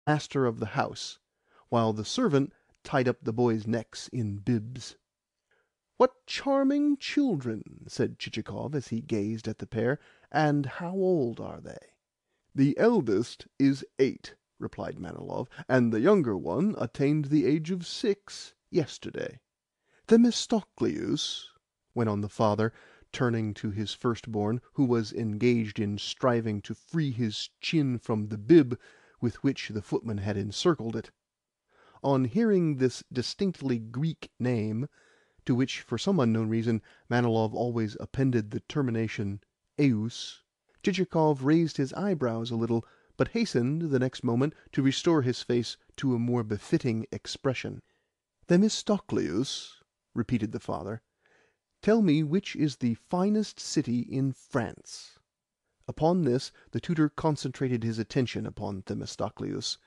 master of the house, while the servant tied up the boys' necks in bibs. "What charming children!" said Chichikov as he gazed at the pair. "And how old are they?" "The eldest is 8," replied Manilov, "and the younger one attained the age of 6 yesterday." "Themistocleus," went on the father, turning to his firstborn, who was engaged in striving to free his chin from the bib with which the footman had encircled it. On hearing this distinctly Greek name, to which for some unknown reason Manilov always appended the termination eus, Chichikov raised his eyebrows a little, but hastened the next moment to restore his face to a more befitting expression. "Themistocleus," repeated the father, "tell me which is the finest city in France." Upon this the tutor concentrated his attention upon Themistocleus,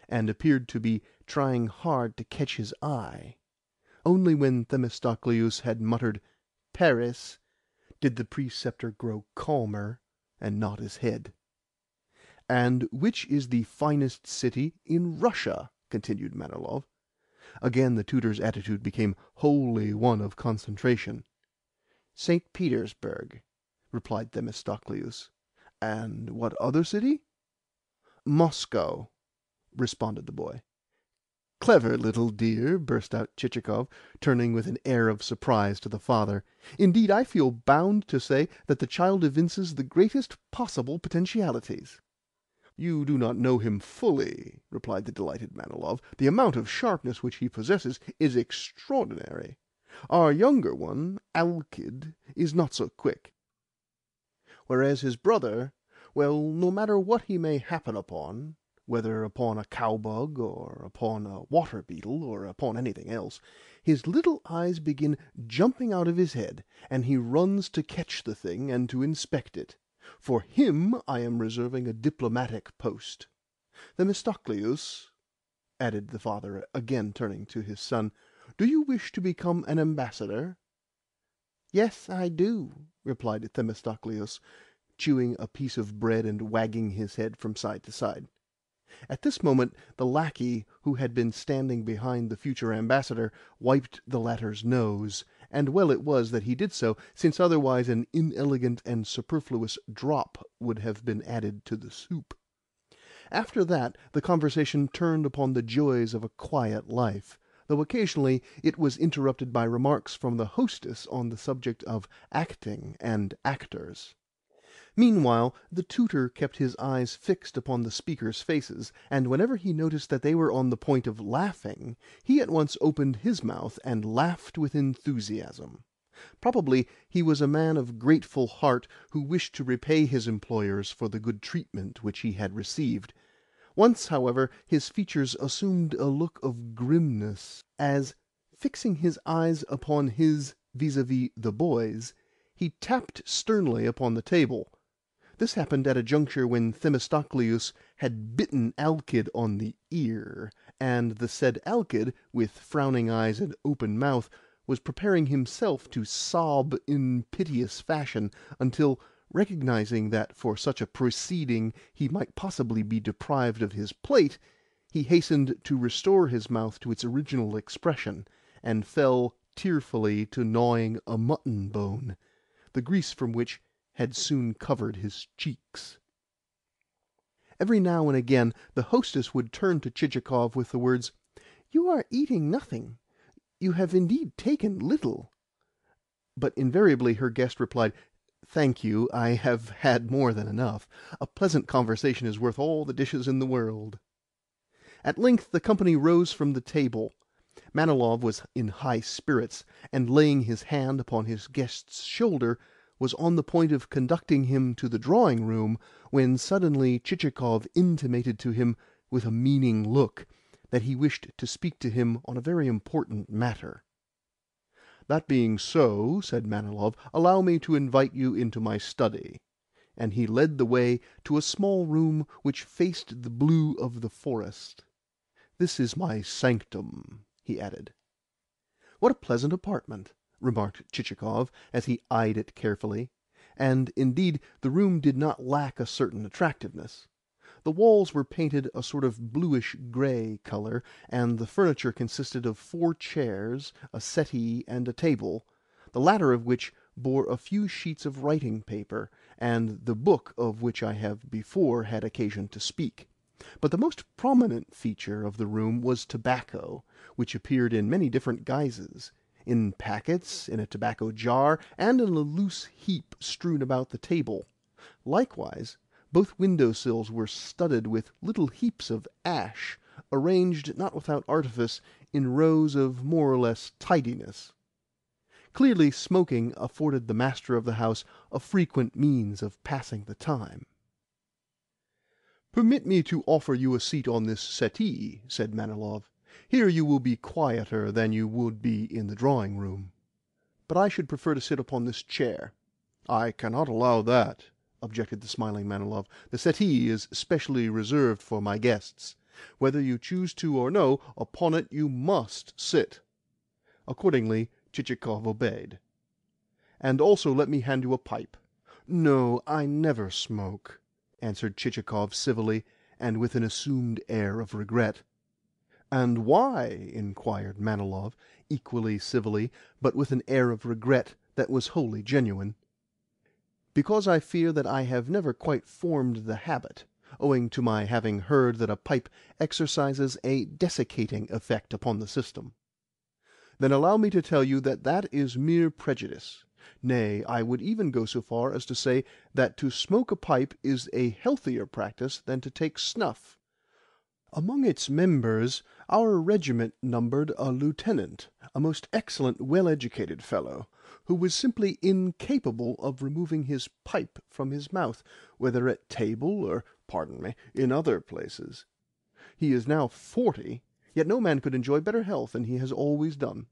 and appeared to be trying hard to catch his eye. Only when Themistocleus had muttered "Paris" did the preceptor grow calmer and nod his head. "And which is the finest city in Russia?" continued Manilov. Again the tutor's attitude became wholly one of concentration. "St. Petersburg," replied Themistocleus. "And what other city?" "Moscow," responded the boy. "Clever little dear!" burst out Chichikov, turning with an air of surprise to the father. "Indeed, I feel bound to say that the child evinces the greatest possible potentialities." "You do not know him fully," replied the delighted Manilov. "The amount of sharpness which he possesses is extraordinary. Our younger one, Alkid, is not so quick, whereas his brother, well, no matter what he may happen upon, whether upon a cowbug, or upon a water beetle, or upon anything else, his little eyes begin jumping out of his head, and he runs to catch the thing and to inspect it. For him I am reserving a diplomatic post. Themistocleus," added the father, again turning to his son, "do you wish to become an ambassador?" "Yes, I do," replied Themistocleus, chewing a piece of bread and wagging his head from side to side. At this moment the lackey, who had been standing behind the future ambassador, wiped the latter's nose, and well it was that he did so, since otherwise an inelegant and superfluous drop would have been added to the soup. After that the conversation turned upon the joys of a quiet life, though occasionally it was interrupted by remarks from the hostess on the subject of acting and actors. Meanwhile the tutor kept his eyes fixed upon the speakers' faces, and whenever he noticed that they were on the point of laughing, he at once opened his mouth and laughed with enthusiasm. Probably he was a man of grateful heart who wished to repay his employers for the good treatment which he had received. Once, however, his features assumed a look of grimness, as, fixing his eyes upon his vis-à-vis the boys, he tapped sternly upon the table. This happened at a juncture when Themistocleus had bitten Alkid on the ear, and the said Alkid, with frowning eyes and open mouth, was preparing himself to sob in piteous fashion, until, recognizing that for such a proceeding he might possibly be deprived of his plate, he hastened to restore his mouth to its original expression, and fell tearfully to gnawing a mutton bone, the grease from which had soon covered his cheeks. Every now and again the hostess would turn to Chichikov with the words, "You are eating nothing. You have indeed taken little." But invariably her guest replied, "Thank you, I have had more than enough. A pleasant conversation is worth all the dishes in the world." At length the company rose from the table. Manilov was in high spirits, and laying his hand upon his guest's shoulder, was on the point of conducting him to the drawing room, when suddenly Chichikov intimated to him, with a meaning look, that he wished to speak to him on a very important matter. "That being so," said Manilov, "allow me to invite you into my study." And he led the way to a small room which faced the blue of the forest. "This is my sanctum," he added. "What a pleasant apartment!" remarked Chichikov as he eyed it carefully, and indeed the room did not lack a certain attractiveness. The walls were painted a sort of bluish-grey colour, and the furniture consisted of 4 chairs, a settee, and a table, the latter of which bore a few sheets of writing paper, and the book of which I have before had occasion to speak. But the most prominent feature of the room was tobacco, which appeared in many different guises, in packets, in a tobacco jar, and in a loose heap strewn about the table. Likewise, both window-sills were studded with little heaps of ash, arranged, not without artifice, in rows of more or less tidiness. Clearly smoking afforded the master of the house a frequent means of passing the time. "Permit me to offer you a seat on this settee," said Manilov. "Here you will be quieter than you would be in the drawing-room." "But I should prefer to sit upon this chair." "I cannot allow that," objected the smiling Manilov. "The settee is specially reserved for my guests. Whether you choose to or no, upon it you must sit." Accordingly Chichikov obeyed. "And also let me hand you a pipe." "No, I never smoke," answered Chichikov civilly, and with an assumed air of regret. "And why?" inquired Manilov, equally civilly, but with an air of regret that was wholly genuine. "Because I fear that I have never quite formed the habit, owing to my having heard that a pipe exercises a desiccating effect upon the system." "Then allow me to tell you that that is mere prejudice. Nay, I would even go so far as to say that to smoke a pipe is a healthier practice than to take snuff. Among its members our regiment numbered a lieutenant, a most excellent, well-educated fellow, who was simply incapable of removing his pipe from his mouth, whether at table or, pardon me, in other places. He is now 40, yet no man could enjoy better health than he has always done."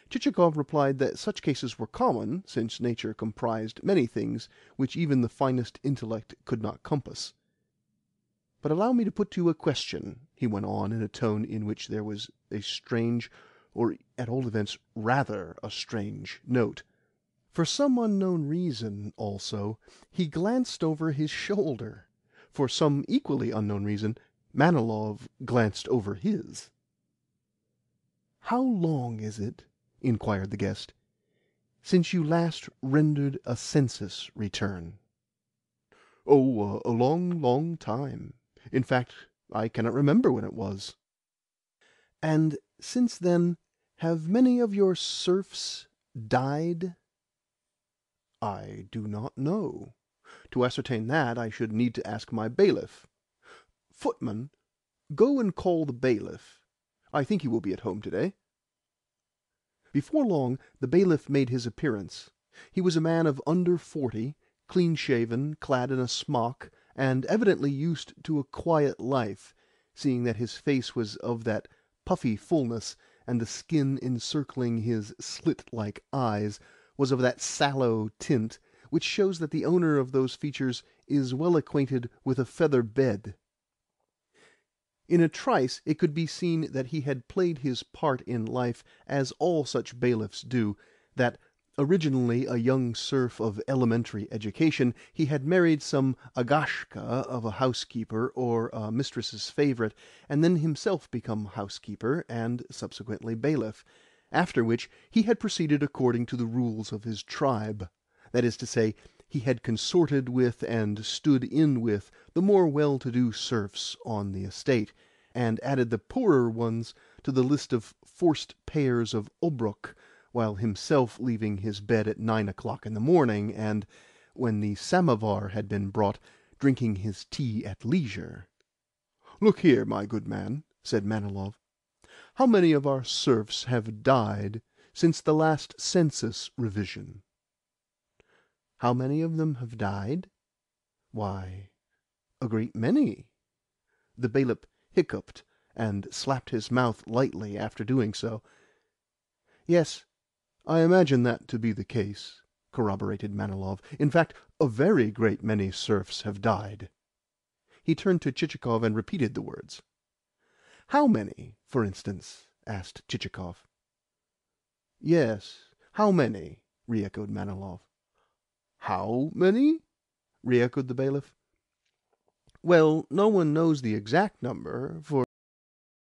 Chichikov replied that such cases were common, since nature comprised many things which even the finest intellect could not compass. "But allow me to put to you a question," he went on in a tone in which there was a strange, or at all events rather a strange, note. For some unknown reason, also, he glanced over his shoulder. For some equally unknown reason, Manilov glanced over his. "How long is it," inquired the guest, "since you last rendered a census return?" "Oh, a long, long time. In fact, I cannot remember when it was." "And since then, have many of your serfs died?" "I do not know. To ascertain that, I should need to ask my bailiff. Footman, go and call the bailiff. I think he will be at home to-day." Before long the bailiff made his appearance. He was a man of under 40, clean-shaven, clad in a smock, and evidently used to a quiet life, seeing that his face was of that puffy fullness, and the skin encircling his slit-like eyes was of that sallow tint which shows that the owner of those features is well acquainted with a feather bed. In a trice it could be seen that he had played his part in life as all such bailiffs do, that, originally a young serf of elementary education, he had married some Agashka of a housekeeper or a mistress's favourite, and then himself become housekeeper and subsequently bailiff, after which he had proceeded according to the rules of his tribe, that is to say, he had consorted with and stood in with the more well-to-do serfs on the estate, and added the poorer ones to the list of forced payers of obrok, while himself leaving his bed at 9 o'clock in the morning, and, when the samovar had been brought, drinking his tea at leisure. "Look here, my good man," said Manilov. "How many of our serfs have died since the last census revision?" "How many of them have died? Why, a great many." The bailiff hiccuped, and slapped his mouth lightly after doing so. "Yes, I imagine that to be the case," corroborated Manilov. "In fact, a very great many serfs have died." He turned to Chichikov and repeated the words. "How many, for instance?" asked Chichikov. "Yes, how many?" re-echoed Manilov. "How many?" re-echoed the bailiff. Well, no one knows the exact number, for